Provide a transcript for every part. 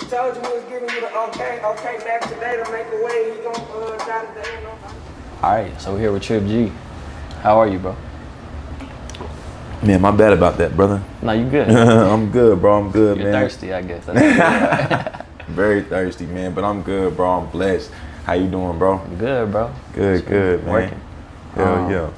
Told you we was giving you the okay back today to make a way. He gon' die today, you know. All right, so we're here with Trip G. How are you, bro? Man, my bad about that, brother. No, you good. I'm good, bro. I'm good, You're man. thirsty, I guess. That's Very thirsty, man. But I'm good, bro. I'm blessed. How you doing, bro? good, bro. Good, man. Working. Hell yeah.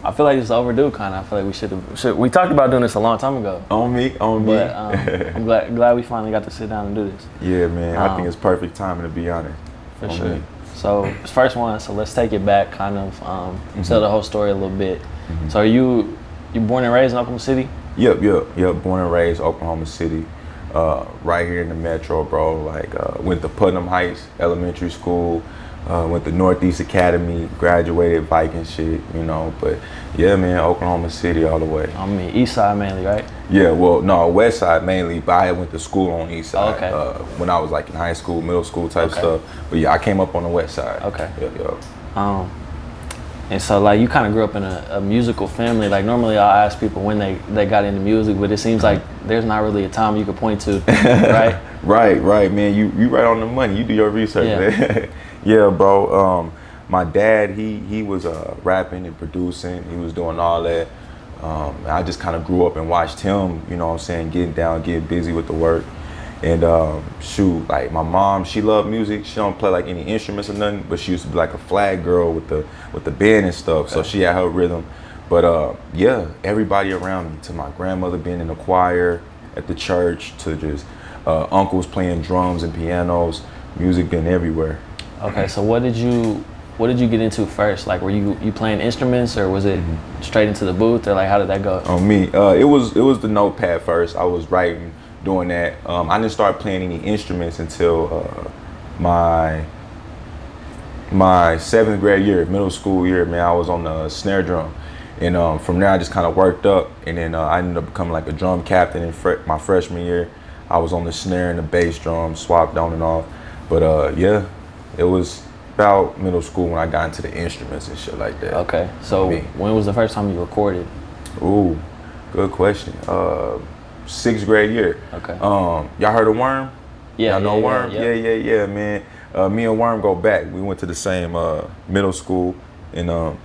I feel like it's overdue, kind of. I feel like we should. We talked about doing this a long time ago. On me. But I'm glad we finally got to sit down and do this. Yeah, man. I think it's perfect timing, to be honest. For On sure. me. So first one. So let's take it back, kind of tell the whole story a little bit. So are you born and raised in Oklahoma City? Yep. Born and raised Oklahoma City, right here in the metro, bro. Like, went to Putnam Heights Elementary School, went to Northeast Academy, graduated Viking shit, you know. But yeah, man, Oklahoma City all the way. I mean, East Side mainly, right? Yeah, well, no, West Side mainly, but I went to school on East Side. Okay. When I was like in high school, middle school type stuff. But yeah, I came up on the West Side. Okay. Yeah. And so, like, you kind of grew up in a musical family. Like, normally I'll ask people when they got into music, but it seems like there's not really a time you could point to, right? Right, man. You right on the money. You do your research, man. Yeah, bro. My dad, he was rapping and producing. He was doing all that. I just kind of grew up and watched him, you know what I'm saying, getting down, getting busy with the work. And shoot, like my mom, she loved music. She don't play like any instruments or nothing, but she used to be like a flag girl with the band and stuff. Okay. So she had her rhythm. But yeah, everybody around me, to my grandmother being in the choir at the church, to just uncles playing drums and pianos, music been everywhere. Okay, so what did you get into first? Like, were you playing instruments, or was it straight into the booth, or like how did that go? On me, it was the notepad first. I was writing, doing that. I didn't start playing any instruments until my 7th grade year, middle school year. Man, I was on the snare drum, and from there I just kind of worked up, and then I ended up becoming like a drum captain in my freshman year. I was on the snare and the bass drum, swapped on and off. But yeah, it was about middle school when I got into the instruments and shit like that. Okay, so when was the first time you recorded? Ooh, good question. 6th grade year. Okay. Y'all heard of Worm? Yeah. Y'all know Worm? Yeah, Yeah, man. Me and Worm go back. We went to the same middle school, and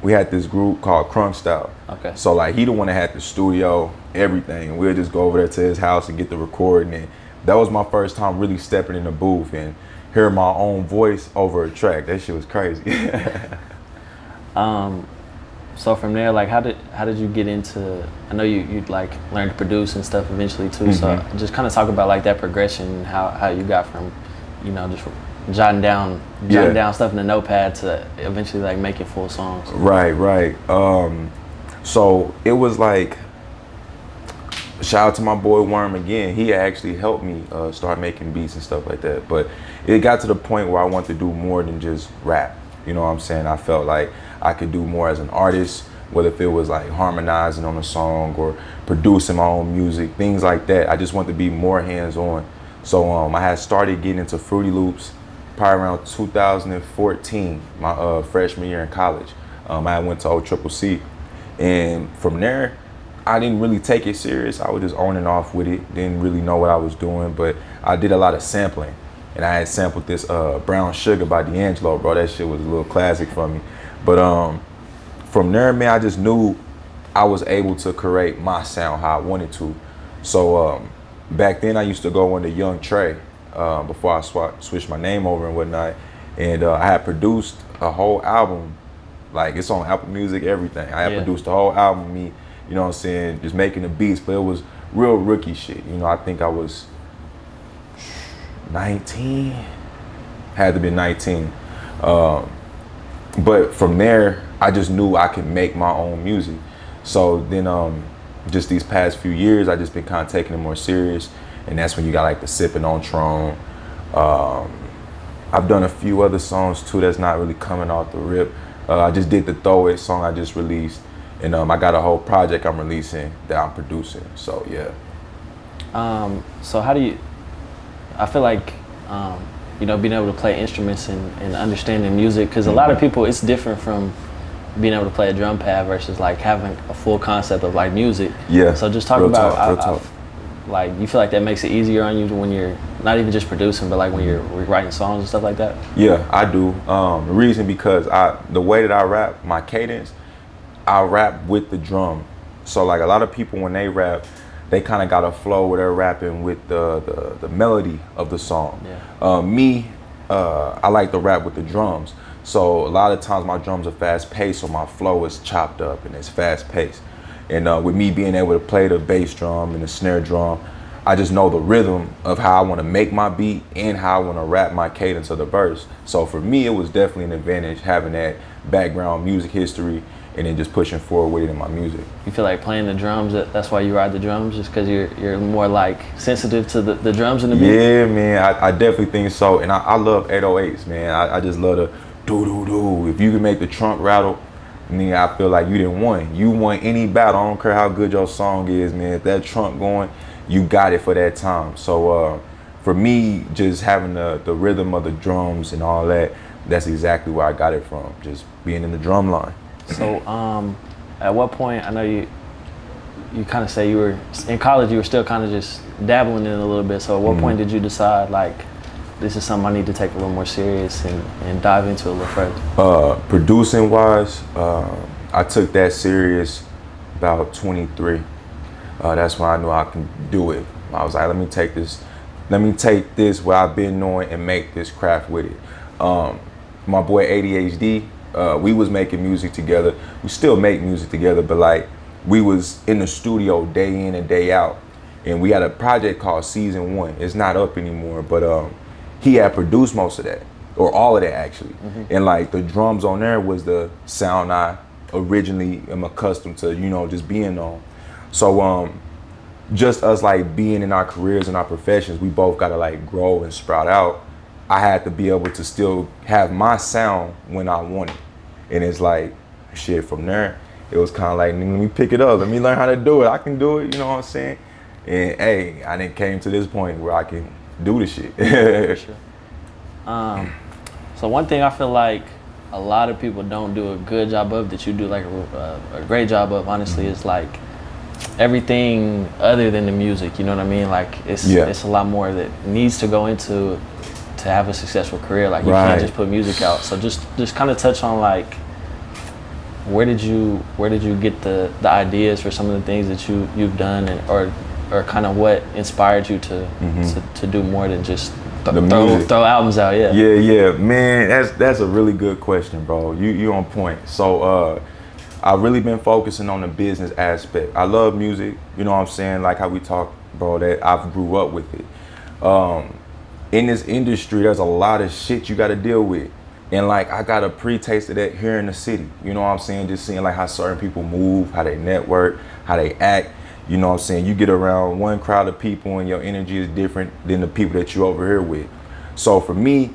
we had this group called Crunk Style. Okay. So like he the one that had the studio, everything, and we'll just go over there to his house and get the recording. And that was my first time really stepping in the booth and hearing my own voice over a track. That shit was crazy. So from there, like, how did you get into? I know you like learned to produce and stuff eventually too. So just kind of talk about like that progression and how you got from, you know, just jotting down stuff in the notepad to eventually like making full songs. Right. So it was like, shout out to my boy Worm again. He actually helped me start making beats and stuff like that. But it got to the point where I wanted to do more than just rap. You know what I'm saying? I felt like I could do more as an artist, whether if it was like harmonizing on a song or producing my own music, things like that. I just wanted to be more hands-on. So I had started getting into Fruity Loops probably around 2014, my freshman year in college. I went to OCCC, and from there, I didn't really take it serious. I was just on and off with it. Didn't really know what I was doing, but I did a lot of sampling. And I had sampled this Brown Sugar by D'Angelo, bro. That shit was a little classic for me. But from there, man, I just knew I was able to create my sound how I wanted to. So back then, I used to go under Young Trey before I switched my name over and whatnot. And I had produced a whole album. Like, it's on Apple Music, everything. I had produced the whole album, me, you know what I'm saying, just making the beats. But it was real rookie shit. You know, I think I was 19, had to be 19. But from there, I just knew I could make my own music. So then just these past few years, I just been kind of taking it more serious. And that's when you got like the Sipping on Tron. I've done a few other songs too that's not really coming off the rip. I just did the Throw It song I just released. And I got a whole project I'm releasing that I'm producing, so yeah. So how do you, I feel like, you know, being able to play instruments and understanding music, because a lot of people, it's different from being able to play a drum pad versus like having a full concept of like music. Yeah. So just talk about, like, you feel like that makes it easier on you when you're not even just producing, but like when you're writing songs and stuff like that? Yeah, I do. The reason because the way that I rap, my cadence, I rap with the drum. So like a lot of people when they rap, they kind of got a flow where they're rapping with the melody of the song. Yeah. I like to rap with the drums. So a lot of times my drums are fast paced, so my flow is chopped up and it's fast paced. And with me being able to play the bass drum and the snare drum, I just know the rhythm of how I want to make my beat and how I want to rap my cadence of the verse. So for me, it was definitely an advantage having that background music history and then just pushing forward with it in my music. You feel like playing the drums, that's why you ride the drums, just because you're more like sensitive to the drums in the beat? Yeah, man, I definitely think so. And I love 808s, man. I just love the do-do-do. If you can make the trunk rattle, then I feel like you didn't win. You won any battle. I don't care how good your song is, man. If that trunk going, you got it for that time. So for me, just having the rhythm of the drums and all that, that's exactly where I got it from, just being in the drum line. So at what point, I know you kind of say you were in college, you were still kind of just dabbling in it a little bit. So at what point did you decide like, this is something I need to take a little more serious and dive into a little further? Producing wise, I took that serious about 23. That's when I knew I can do it. I was like, let me take this what I've been doing and make this craft with it. My boy ADHD, we was making music together. We still make music together, but like we was in the studio day in and day out. And we had a project called Season 1. It's not up anymore, but he had produced most of that, or all of that actually. And like the drums on there was the sound I originally am accustomed to, just being on. So just us like being in our careers and our professions, we both gotta like grow and sprout out. I had to be able to still have my sound when I want it. And it's like, shit, from there, it was kind of like, let me pick it up. Let me learn how to do it. I can do it, you know what I'm saying? And hey, I done came to this point where I can do the shit. Sure. So one thing I feel like a lot of people don't do a good job of, that you do like a great job of, honestly, is like everything other than the music, you know what I mean? Like it's a lot more that needs to go into to have a successful career. Like you can't just put music out. So just kind of touch on like, where did you get the ideas for some of the things that you've done, and or kind of what inspired you to do more than just throw albums out? Yeah, man, that's a really good question, bro. You on point. So I've really been focusing on the business aspect. I love music, you know what I'm saying, like how we talk, bro, that I've grew up with it. In this industry, there's a lot of shit you gotta deal with. And like I got a pre-taste of that here in the city. You know what I'm saying? Just seeing like how certain people move, how they network, how they act. You know what I'm saying? You get around one crowd of people and your energy is different than the people that you're over here with. So for me,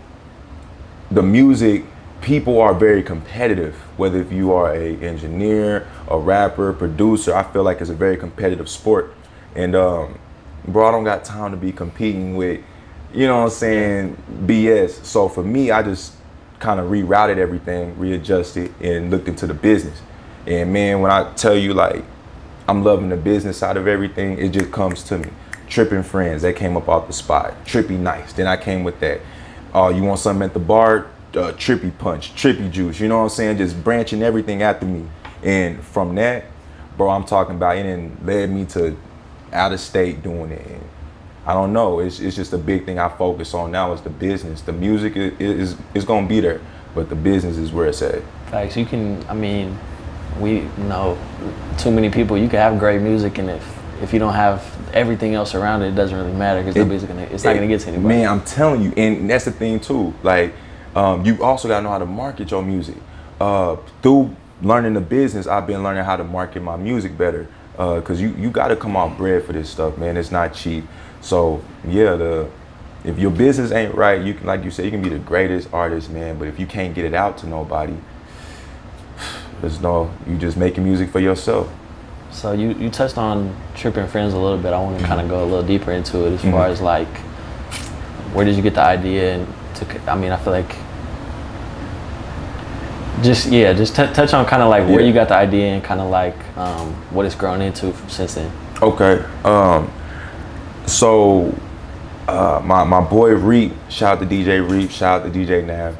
the music, people are very competitive. Whether if you are a engineer, a rapper, producer, I feel like it's a very competitive sport. And bro, I don't got time to be competing with, you know what I'm saying, BS. So for me, I just kind of rerouted everything, readjusted, and looked into the business. And man, when I tell you like I'm loving the business side of everything, it just comes to me. Tripping Friends, that came up off the spot. Trippy Nice, then I came with that. You want something at the bar? Trippy Punch, Trippy Juice, you know what I'm saying? Just branching everything after me. And from that, bro, I'm talking about it, and led me to out of state doing it. And I don't know, it's just a big thing I focus on now is the business. The music is gonna be there, but the business is where it's at. Facts. You can, I mean, we know too many people, you can have great music, and if you don't have everything else around it, it doesn't really matter, because it's not gonna get to anybody. Man, I'm telling you, and that's the thing too. Like, you also gotta know how to market your music. Through learning the business, I've been learning how to market my music better. Cause you gotta come off bread for this stuff, man. It's not cheap. So yeah, if your business ain't right, you can, like you said, you can be the greatest artist, man. But if you can't get it out to nobody, you just making music for yourself. So you touched on Tripping Friends a little bit. I want to kind of go a little deeper into it as far as like, where did you get the idea? And I mean, I feel like just touch on kind of like where you got the idea and kind of like what it's grown into since then. Okay. So My boy Reap, shout out to DJ Reap, shout out to DJ Nav.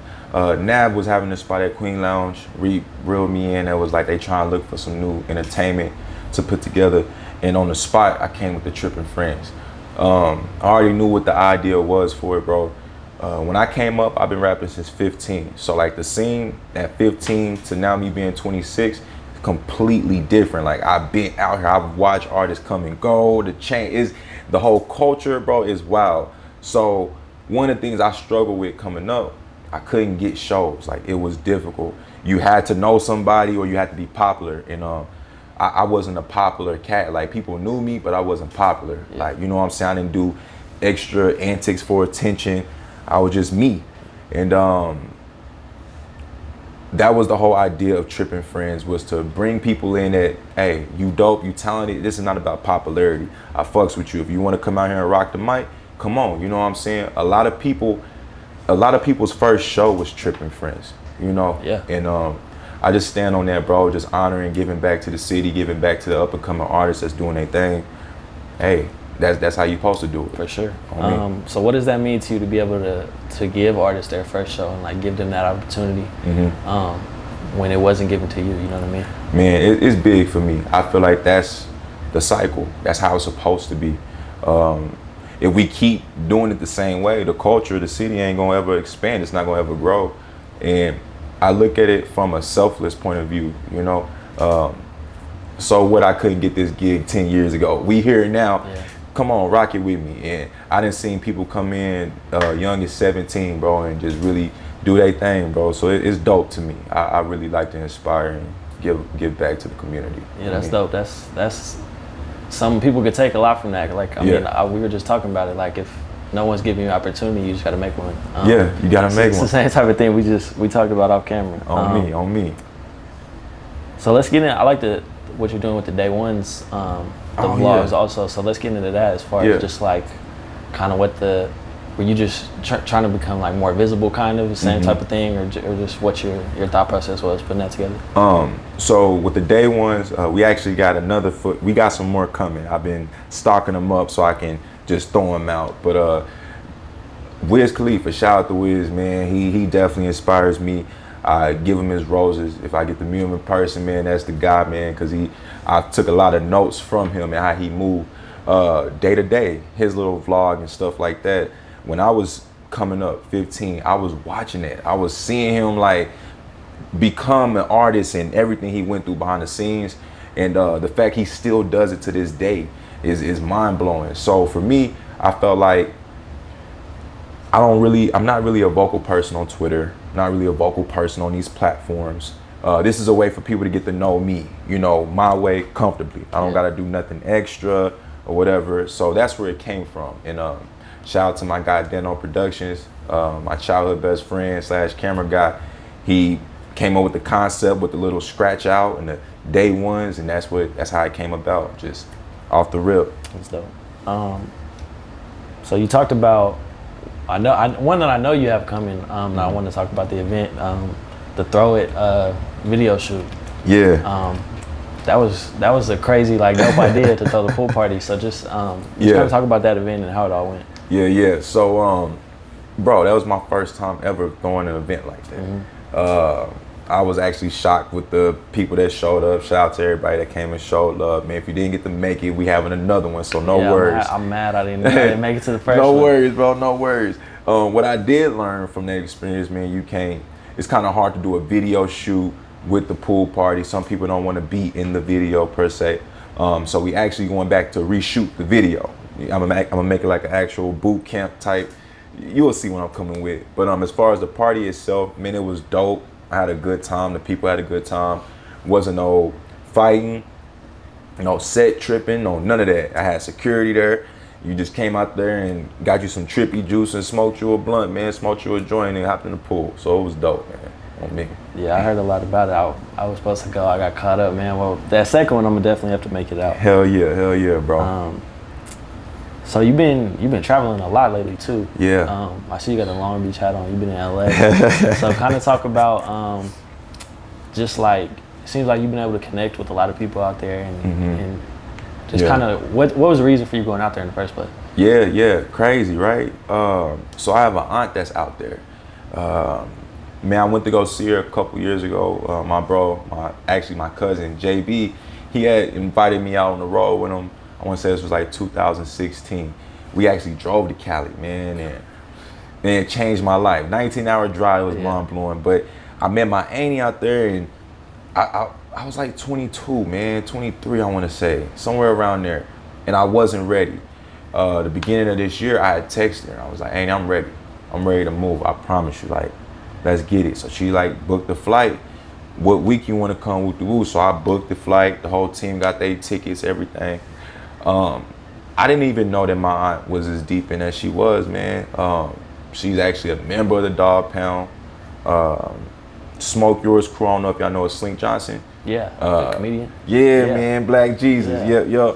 Nav was having a spot at Queen Lounge. Reap reeled me in. It was like they trying to look for some new entertainment to put together. And on the spot, I came with the Trippin' Friends. I already knew what the idea was for it, bro. When I came up, I've been rapping since 15. So like the scene at 15 to now me being 26, completely different. Like I've been out here, I've watched artists come and go. The whole culture, bro, is wild. So one of the things I struggled with coming up, I couldn't get shows. Like it was difficult. You had to know somebody or you had to be popular. And I wasn't a popular cat. Like people knew me, but I wasn't popular. Yeah. Like, you know what I'm saying? I didn't do extra antics for attention. I was just me. And that was the whole idea of Trippin' Friends, was to bring people in that, hey, you dope, you talented. This is not about popularity. I fucks with you. If you want to come out here and rock the mic, come on. You know what I'm saying? A lot of people's first show was Trippin' Friends, you know? Yeah. And I just stand on that, bro, just honoring, giving back to the city, giving back to the up and coming artists that's doing their thing. Hey, that's how you're supposed to do it. For sure. So what does that mean to you to be able to give artists their first show and like give them that opportunity when it wasn't given to you, you know what I mean? Man, it's big for me. I feel like that's the cycle. That's how it's supposed to be. If we keep doing it the same way, the culture, the city ain't gonna ever expand. It's not gonna ever grow. And I look at it from a selfless point of view, you know? So what, I couldn't get this gig 10 years ago. We here now. Yeah. Come on, rock it with me. And I done seen people come in young as 17, bro, and just really do their thing, bro. So it's dope to me. I really like to inspire and give back to the community. Yeah, that's dope. That's some people could take a lot from that. Like, I mean, we were just talking about it. Like, if no one's giving you an opportunity, you just got to make one. Yeah, you got to make one. It's the same type of thing we talked about off camera. On me. So let's get in. I like what you're doing with the day ones, the vlogs also. So let's get into that as far as just like kind of were you just trying to become like more visible, kind of the same type of thing, or just what your thought process was putting that together? So with the day ones, we actually got we got some more coming. I've been stocking them up so I can just throw them out. But Wiz Khalifa, shout out to Wiz, man. He definitely inspires me. I give him his roses. If I get to meet him in person, man, that's the guy, man, because I took a lot of notes from him and how he moved day to day, his little vlog and stuff like that. When I was coming up 15, I was watching it. I was seeing him like become an artist and everything he went through behind the scenes. And the fact he still does it to this day is mind blowing. So for me, I felt like I'm not really a vocal person on Twitter, not really a vocal person on these platforms. This is a way for people to get to know me, you know, my way, comfortably. I don't gotta do nothing extra or whatever. So that's where it came from. And shout out to my guy Deno Productions, my childhood best friend / camera guy. He came up with the concept with the little scratch out and the day ones, and that's how it came about, just off the rip. That's dope. So you talked about, one that I know you have coming. I want to talk about the event, the Throw It video shoot. Yeah. That was a crazy, like, dope idea to throw the pool party. So just kind of talk about that event and how it all went. Yeah. So, bro, that was my first time ever throwing an event like that. I was actually shocked with the people that showed up. Shout out to everybody that came and showed love. Man, if you didn't get to make it, we having another one, so no worries. I'm mad I didn't make it to the first No one. worries, bro, no worries. What I did learn from that experience, man, it's kind of hard to do a video shoot with the pool party. Some people don't want to be in the video per se. So we actually going back to reshoot the video. I'm gonna make it like an actual boot camp type. You'll see what I'm coming with. But as far as the party itself, man, it was dope. I had a good time. The people had a good time. Wasn't no fighting, no set tripping, no none of that. I had security there. You just came out there and got you some trippy juice and smoked you a blunt, man. Smoked you a joint and hopped in the pool. So it was dope, man. On me. Yeah, I heard a lot about it. I was supposed to go. I got caught up, man. Well, that second one, I'm gonna definitely have to make it out. Hell yeah, bro. So you've been traveling a lot lately too. Yeah. I see you got a Long Beach hat on. You've been in LA. So kind of talk about just like, it seems like you've been able to connect with a lot of people out there and just kind of what was the reason for you going out there in the first place? Yeah, crazy, right? So I have an aunt that's out there. Um, Man, I went to go see her a couple years ago. Actually my cousin JB, he had invited me out on the road with him. I want to say this was like 2016. We actually drove to Cali, man, and it changed my life. 19-hour drive was mind blowing. But I met my auntie out there, and I was like 22, man, 23, I want to say, somewhere around there, and I wasn't ready. The beginning of this year, I had texted her. I was like, "Auntie, I'm ready. I'm ready to move. I promise you. Like, let's get it." So she like booked the flight. What week you want to come with the woo? So I booked the flight. The whole team got their tickets, everything. I didn't even know that my aunt was as deep in as she was, man. She's actually a member of the Dog Pound. Smoke Yours crew. I don't know if y'all know Slink Johnson. Yeah, the comedian. Yeah, man, Black Jesus. Yeah.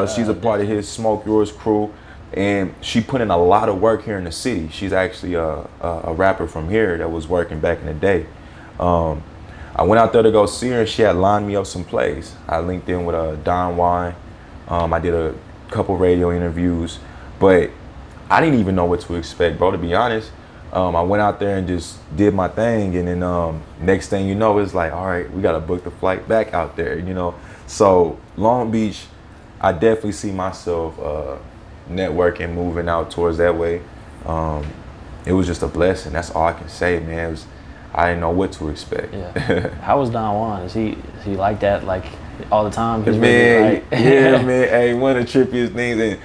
She's a part of his Smoke Yours crew, and she put in a lot of work here in the city. She's actually a rapper from here that was working back in the day. I went out there to go see her, and she had lined me up some plays. I linked in with Don Wine. I did a couple radio interviews, but I didn't even know what to expect, bro, to be honest. I went out there and just did my thing, and then next thing you know, it's like, all right, we got to book the flight back out there, you know? So Long Beach, I definitely see myself networking, moving out towards that way. It was just a blessing. That's all I can say, man. I didn't know what to expect. Yeah. How was Don Juan? Is he like that, like all the time? He's man, really, like... yeah, man. Hey, one of the trippiest things, and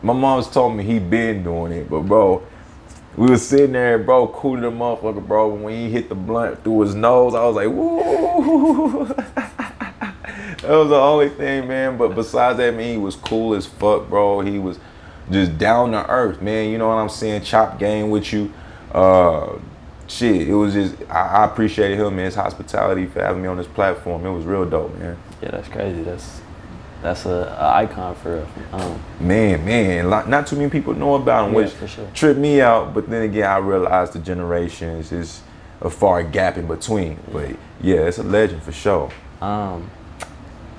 my mom's told me he been doing it, but bro, we was sitting there, bro, cooling the motherfucker, bro. When he hit the blunt through his nose, I was like, woo. That was the only thing, man. But besides that, man, he was cool as fuck, bro. He was just down to earth, man. You know what I'm saying? Chop game with you. Shit, it was just, I appreciated him and his hospitality for having me on this platform. It was real dope, man. Yeah, that's crazy. That's a icon for Man, not too many people know about him, which for sure. tripped me out. But then again, I realized the generations is a far gap in between. But yeah, it's a legend for sure.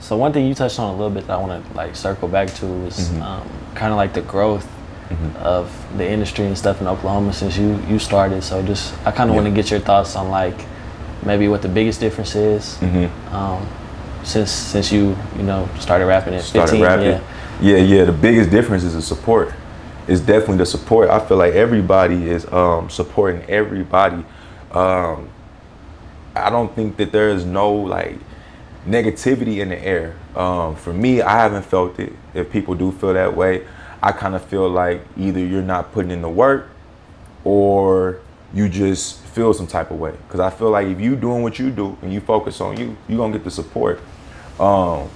So one thing you touched on a little bit that I want to like circle back to is kind of like the growth of the industry and stuff in Oklahoma since you started. So just I kind of want to get your thoughts on like maybe what the biggest difference is since you started rapping at 15. Yeah. The biggest difference is the support. It's definitely the support. I feel like everybody is supporting everybody. I don't think that there is no like negativity in the air. For me, I haven't felt it. If people do feel that way, I kind of feel like either you're not putting in the work or you just feel some type of way. Because I feel like if you doing what you do and you focus on you, you're going to get the support.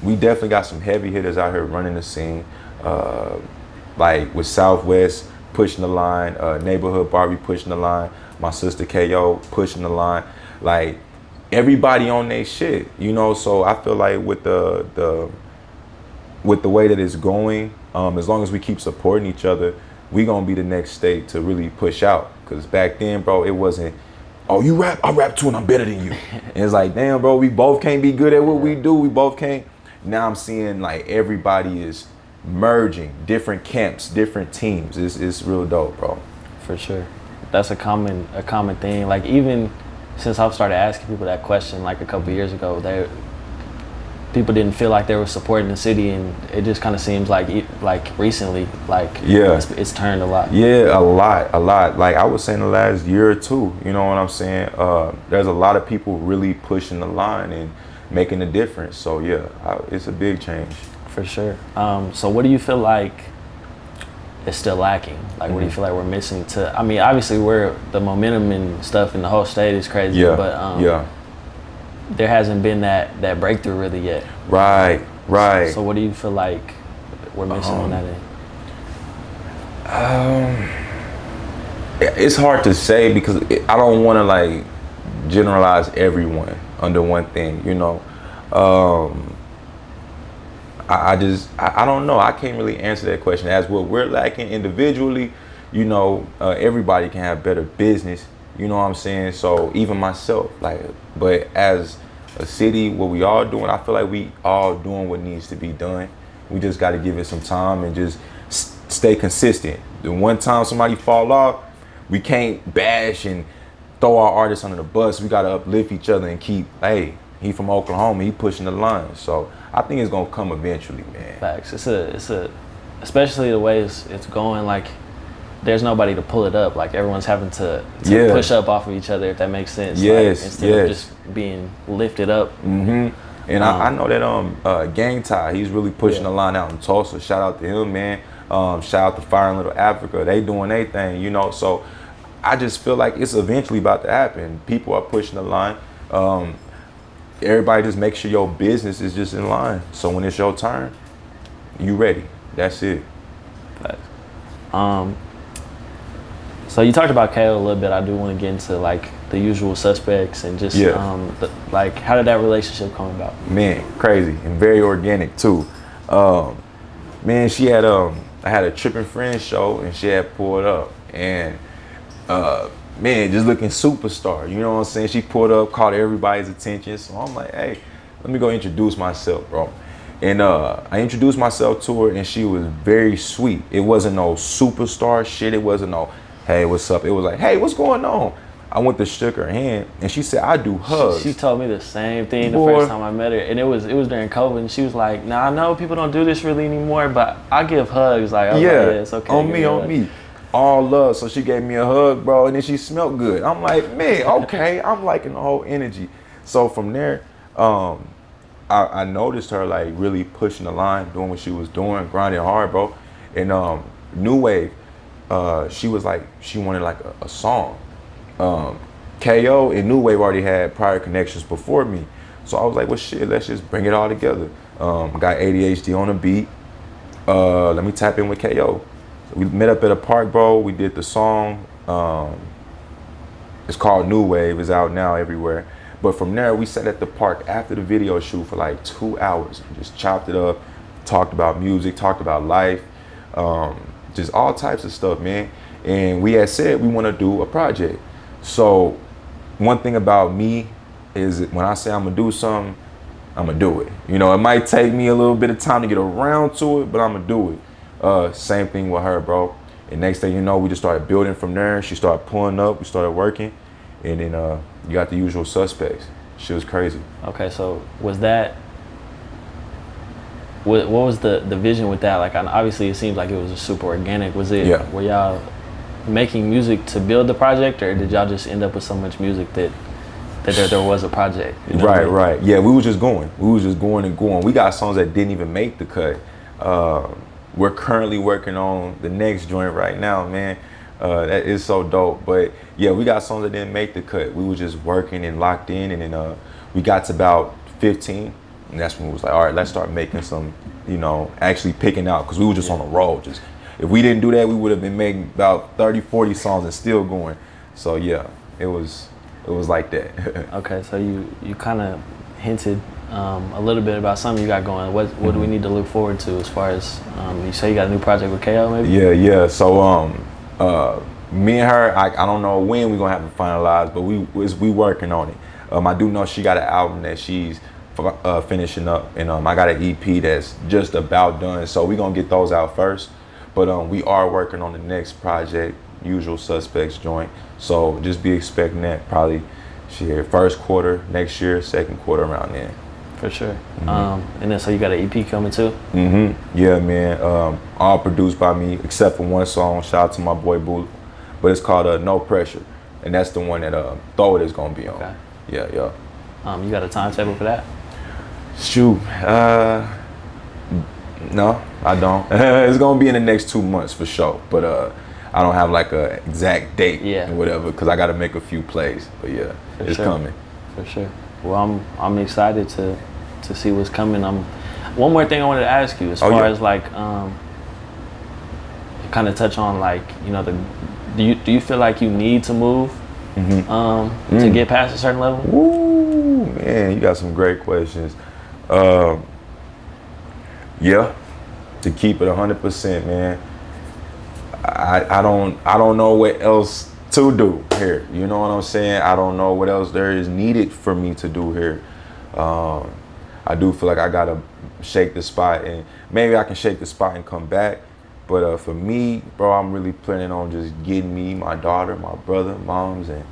We definitely got some heavy hitters out here running the scene. Like with Southwest pushing the line, Neighborhood Barbie pushing the line, my sister KO pushing the line. Like everybody on their shit, so I feel like with the way that it's going, as long as we keep supporting each other, we gonna be the next state to really push out. Cause back then, bro, it wasn't, oh, you rap, I rap too and I'm better than you. And it's like, damn, bro, we both can't be good at what we do. We both can't. Now I'm seeing like everybody is merging, different camps, different teams. It's real dope, bro. For sure. That's a common thing. Like even since I've started asking people that question like a couple years ago, people didn't feel like they were supporting the city, and it just kind of seems like recently, it's turned a lot. Yeah, a lot. Like I was saying the last year or two, you know what I'm saying? There's a lot of people really pushing the line and making a difference. So yeah, it's a big change. For sure. So what do you feel like is still lacking? Like what do you feel like we're missing I mean, obviously the momentum and stuff in the whole state is crazy, but there hasn't been that breakthrough really yet. Right. So what do you feel like we're missing on that end? It's hard to say because I don't want to like generalize everyone under one thing, I don't know. I can't really answer that question. As what we're lacking individually, everybody can have better business. You know what I'm saying? So even myself, but as a city, what we all doing, I feel like we all doing what needs to be done. We just got to give it some time and just stay consistent. The one time somebody fall off, we can't bash and throw our artists under the bus. We gotta uplift each other and keep, hey, he from Oklahoma, he pushing the line. So I think it's gonna come eventually, man. Facts. It's a, especially the way it's going. Like, there's nobody to pull it up. Like, everyone's having to push up off of each other, if that makes sense. Yes, like, instead of just being lifted up. Mm-hmm. And I know that Gang Tie, he's really pushing the line out in Tulsa. Shout out to him, man. Shout out to Fire in Little Africa. They doing their thing, you know. So I just feel like it's eventually about to happen. People are pushing the line. Everybody just make sure your business is just in line. So when it's your turn, you ready. That's it. Facts. So you talked about KO a little bit. I do want to get into like the usual suspects and just like, how did that relationship come about? Man, crazy and very organic too. Man, she had I had a Trippin' Friends show and she had pulled up and man, just looking superstar. You know what I'm saying? She pulled up, caught everybody's attention. So I'm like, hey, let me go introduce myself, bro. And I introduced myself to her and she was very sweet. It wasn't no superstar shit. It wasn't no, hey, what's up? It was like, hey, what's going on? I went to shook her hand and she said, I do hugs. She told me the same thing the first time I met her. And it was during COVID and she was like, nah, I know people don't do this really anymore, but I give hugs. Like, I was like, yeah, it's okay. On me. All love. So she gave me a hug, bro, and then she smelled good. I'm like, man, okay. I'm liking the whole energy. So from there, I noticed her like really pushing the line, doing what she was doing, grinding hard, bro. And New Wave, she was like, she wanted like a song. KO and New Wave already had prior connections before me. So I was like, well, shit, let's just bring it all together. Got ADHD on the beat. Let me tap in with KO. So we met up at a park, bro. We did the song. It's called New Wave. It's out now everywhere. But from there, we sat at the park after the video shoot for like 2 hours and just chopped it up, talked about music, talked about life, just all types of stuff, man. And we had said we want to do a project. So one thing about me is that when I say I'm gonna do something, I'm gonna do it. You know, it might take me a little bit of time to get around to it, but I'm gonna do it. Same thing with her, bro. And next thing you know, we just started building from there. She started pulling up, we started working, and then you got the usual suspects. She was crazy. Okay, so was that, what was the vision with that? Like, obviously it seems like it was super organic. Was it, were y'all making music to build the project, or did y'all just end up with so much music that there was a project? You know right. Yeah, we was just going. We was just going and going. We got songs that didn't even make the cut. We're currently working on the next joint right now, man. That is so dope. But yeah, we got songs that didn't make the cut. We was just working and locked in, and then we got to about 15, and that's when we was like, all right, let's start making some, you know, actually picking out, because we were just on the road. Just if we didn't do that, we would have been making about 30, 40 songs and still going. So yeah, it was like that. Okay, so you kind of hinted a little bit about something you got going. What do we need to look forward to as far as, you say you got a new project with KO maybe? Yeah. So me and her, I don't know when we're gonna have it finalized, but we working on it. I do know she got an album that she's finishing up, and I got an EP that's just about done. So we're gonna get those out first. But we are working on the next project, Usual Suspects joint. So just be expecting that probably first quarter next year, second quarter around then. For sure. And then so you got an EP coming too? Yeah, man. All produced by me except for one song. Shout out to my boy Boo. But it's called No Pressure. And that's the one that Throw It is gonna be on. Okay. Yeah. You got a timetable for that? Shoot. No, I don't. It's gonna be in the next 2 months for sure. But I don't have like a exact date and whatever, because I gotta make a few plays. But yeah, it's coming. For sure. Well, I'm excited to see what's coming. One more thing I wanted to ask you, as far as like kind of touch on, like, you know, do you feel like you need to move to get past a certain level? Ooh, man, you got some great questions. Yeah, to keep it 100%, man. I don't know what else to do here. You know what I'm saying? I don't know what else there is needed for me to do here. I do feel like I gotta shake the spot, and maybe I can shake the spot and come back. But for me, bro, I'm really planning on just getting me, my daughter, my brother, moms, and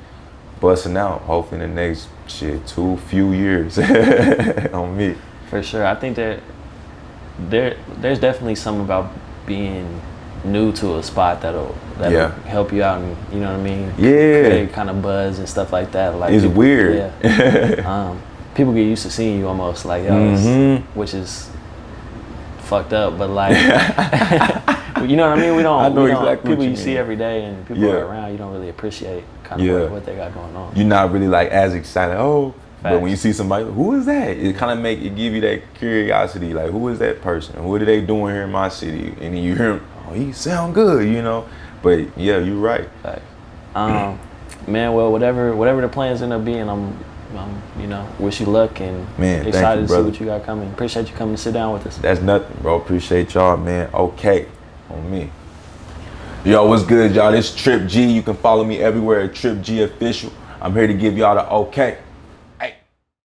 busting out. Hopefully in the next few years on me. For sure. I think that there's definitely something about being new to a spot that'll help you out, and you know what I mean? Yeah. Create kind of buzz and stuff like that. Like it's people, weird. Yeah. People get used to seeing you almost like which is fucked up, but like you know what I mean? We don't. I know we don't exactly people what you see mean. every day and people are around. You don't really appreciate kind of what they got going on. You're not really like as excited. Oh. Facts. But when you see somebody, who is that? It kind of give you that curiosity, like who is that person? What are they doing here in my city? And then you hear him, oh, he sound good, you know. But yeah, you're right. Facts. Man, well, whatever the plans end up being, I'm wish you luck and excited to see what you got coming. Appreciate you coming to sit down with us. That's nothing, bro. Appreciate y'all, man. Okay, on me. Yo, what's good, y'all? This Trip G. You can follow me everywhere at Trip G Official. I'm here to give y'all the okay.